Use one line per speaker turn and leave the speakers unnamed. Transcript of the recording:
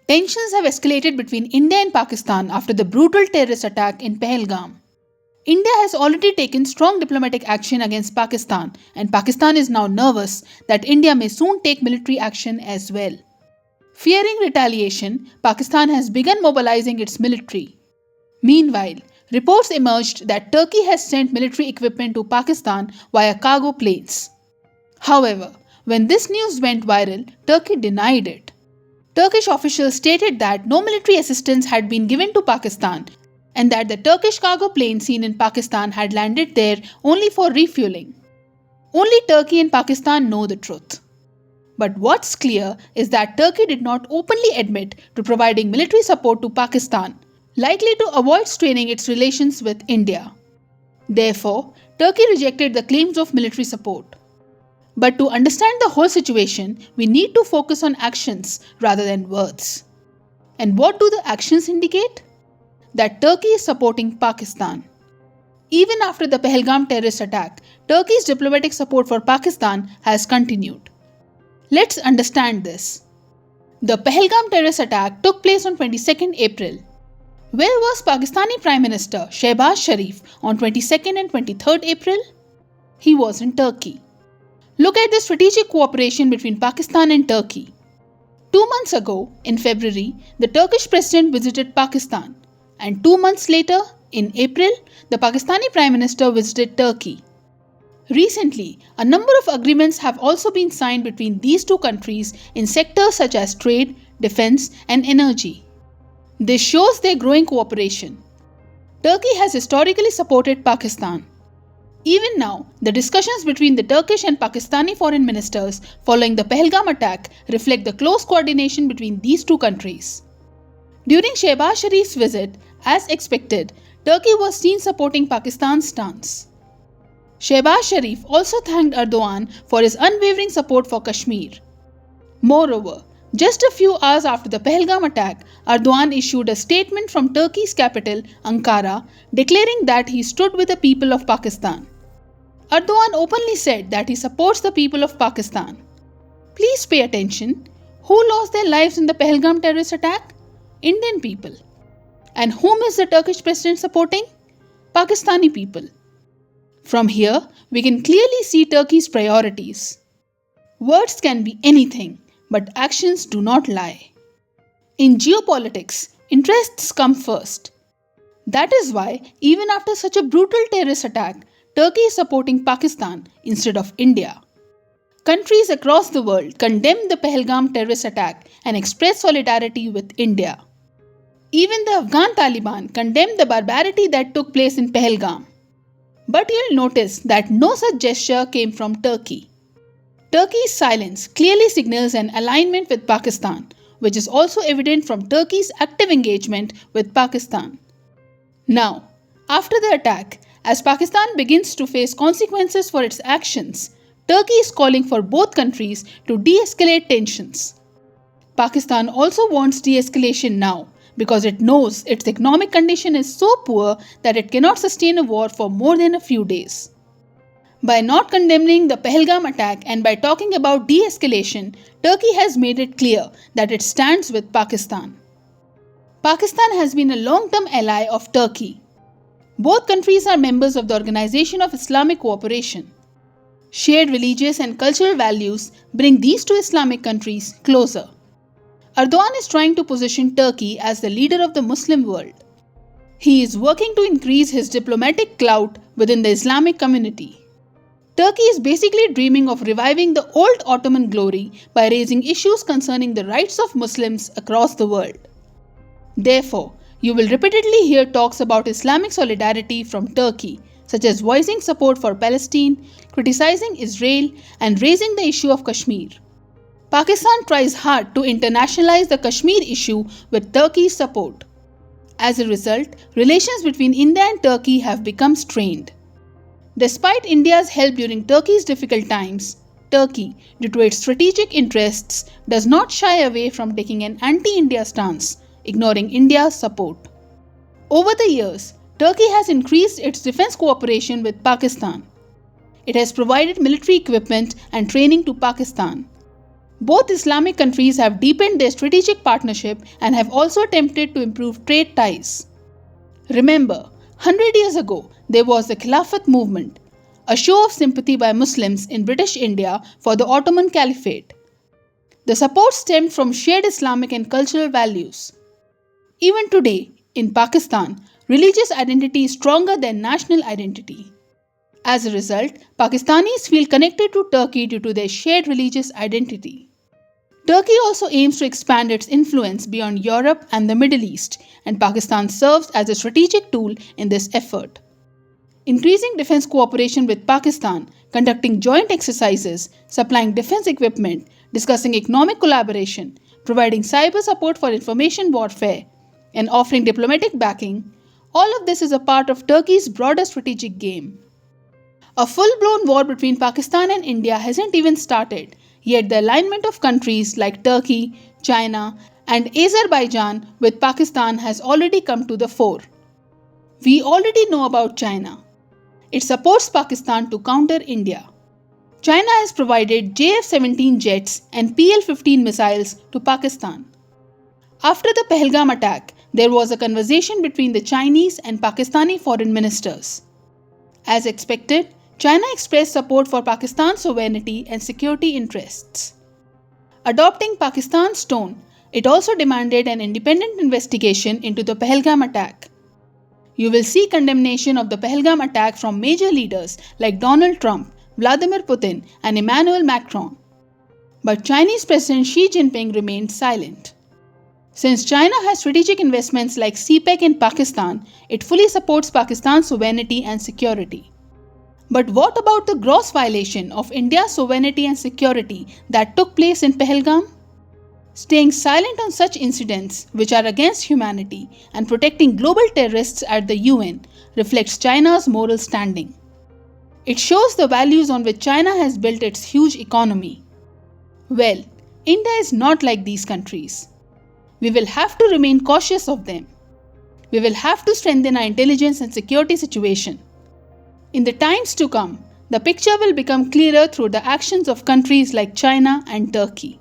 Tensions have escalated between India and Pakistan after the brutal terrorist attack in Pahalgam. India has already taken strong diplomatic action against Pakistan, and Pakistan is now nervous that India may soon take military action as well. Fearing retaliation, Pakistan has begun mobilizing its military. Meanwhile, reports emerged that Turkey has sent military equipment to Pakistan via cargo planes. However, when this news went viral, Turkey denied it. Turkish officials stated that no military assistance had been given to Pakistan and that the Turkish cargo plane seen in Pakistan had landed there only for refueling. Only Turkey and Pakistan know the truth. But what's clear is that Turkey did not openly admit to providing military support to Pakistan, likely to avoid straining its relations with India. Therefore, Turkey rejected the claims of military support. But to understand the whole situation, we need to focus on actions rather than words. And what do the actions indicate? That Turkey is supporting Pakistan. Even after the Pahalgam terrorist attack, Turkey's diplomatic support for Pakistan has continued. Let's understand this. The Pahalgam terrorist attack took place on 22nd April. Where was Pakistani Prime Minister Shehbaz Sharif on 22nd and 23rd April? He was in Turkey. Look at the strategic cooperation between Pakistan and Turkey. 2 months ago, in February, the Turkish president visited Pakistan, and 2 months later, in April, the Pakistani Prime Minister visited Turkey. Recently, a number of agreements have also been signed between these two countries in sectors such as trade, defense, and energy. This shows their growing cooperation. Turkey has historically supported Pakistan. Even now, the discussions between the Turkish and Pakistani foreign ministers following the Pahalgam attack reflect the close coordination between these two countries. During Shehbaz Sharif's visit, as expected, Turkey was seen supporting Pakistan's stance. Shehbaz Sharif also thanked Erdogan for his unwavering support for Kashmir. Moreover, just a few hours after the Pahalgam attack, Erdogan issued a statement from Turkey's capital, Ankara, declaring that he stood with the people of Pakistan. Erdogan openly said that he supports the people of Pakistan. Please pay attention. Who lost their lives in the Pahalgam terrorist attack? Indian people. And whom is the Turkish president supporting? Pakistani people. From here, we can clearly see Turkey's priorities. Words can be anything, but actions do not lie. In geopolitics, interests come first. That is why, even after such a brutal terrorist attack, Turkey is supporting Pakistan instead of India. Countries across the world condemned the Pahalgam terrorist attack and expressed solidarity with India. Even the Afghan Taliban condemned the barbarity that took place in Pahalgam. But you'll notice that no such gesture came from Turkey. Turkey's silence clearly signals an alignment with Pakistan, which is also evident from Turkey's active engagement with Pakistan. Now, after the attack, as Pakistan begins to face consequences for its actions, Turkey is calling for both countries to de-escalate tensions. Pakistan also wants de-escalation now because it knows its economic condition is so poor that it cannot sustain a war for more than a few days. By not condemning the Pahalgam attack and by talking about de-escalation, Turkey has made it clear that it stands with Pakistan. Pakistan has been a long-term ally of Turkey. Both countries are members of the Organization of Islamic Cooperation. Shared religious and cultural values bring these two Islamic countries closer. Erdogan is trying to position Turkey as the leader of the Muslim world. He is working to increase his diplomatic clout within the Islamic community. Turkey is basically dreaming of reviving the old Ottoman glory by raising issues concerning the rights of Muslims across the world. Therefore, you will repeatedly hear talks about Islamic solidarity from Turkey, such as voicing support for Palestine, criticizing Israel, and raising the issue of Kashmir. Pakistan tries hard to internationalize the Kashmir issue with Turkey's support. As a result, relations between India and Turkey have become strained. Despite India's help during Turkey's difficult times, Turkey, due to its strategic interests, does not shy away from taking an anti-India stance, ignoring India's support. Over the years, Turkey has increased its defense cooperation with Pakistan. It has provided military equipment and training to Pakistan. Both Islamic countries have deepened their strategic partnership and have also attempted to improve trade ties. Remember, 100 years ago, there was the Khilafat movement, a show of sympathy by Muslims in British India for the Ottoman Caliphate. The support stemmed from shared Islamic and cultural values. Even today, in Pakistan, religious identity is stronger than national identity. As a result, Pakistanis feel connected to Turkey due to their shared religious identity. Turkey also aims to expand its influence beyond Europe and the Middle East, and Pakistan serves as a strategic tool in this effort. Increasing defense cooperation with Pakistan, conducting joint exercises, supplying defense equipment, discussing economic collaboration, providing cyber support for information warfare, and offering diplomatic backing, all of this is a part of Turkey's broader strategic game. A full-blown war between Pakistan and India hasn't even started, yet the alignment of countries like Turkey, China, and Azerbaijan with Pakistan has already come to the fore. We already know about China. It supports Pakistan to counter India. China has provided JF-17 jets and PL-15 missiles to Pakistan. After the pahalgam attack, there was a conversation between the Chinese and Pakistani foreign ministers. As expected, China expressed support for Pakistan's sovereignty and security interests. Adopting Pakistan's tone, it also demanded an independent investigation into the pahalgam attack. You will see condemnation of the pahalgam attack from major leaders like Donald Trump, Vladimir Putin, and Emmanuel Macron. But Chinese President Xi Jinping remained silent. Since China has strategic investments like CPEC in Pakistan, it fully supports Pakistan's sovereignty and security. But what about the gross violation of India's sovereignty and security that took place in Pahalgam? Staying silent on such incidents, which are against humanity, and protecting global terrorists at the UN reflects China's moral standing. It shows the values on which China has built its huge economy. Well, India is not like these countries. We will have to remain cautious of them. We will have to strengthen our intelligence and security situation. In the times to come, the picture will become clearer through the actions of countries like China and Turkey.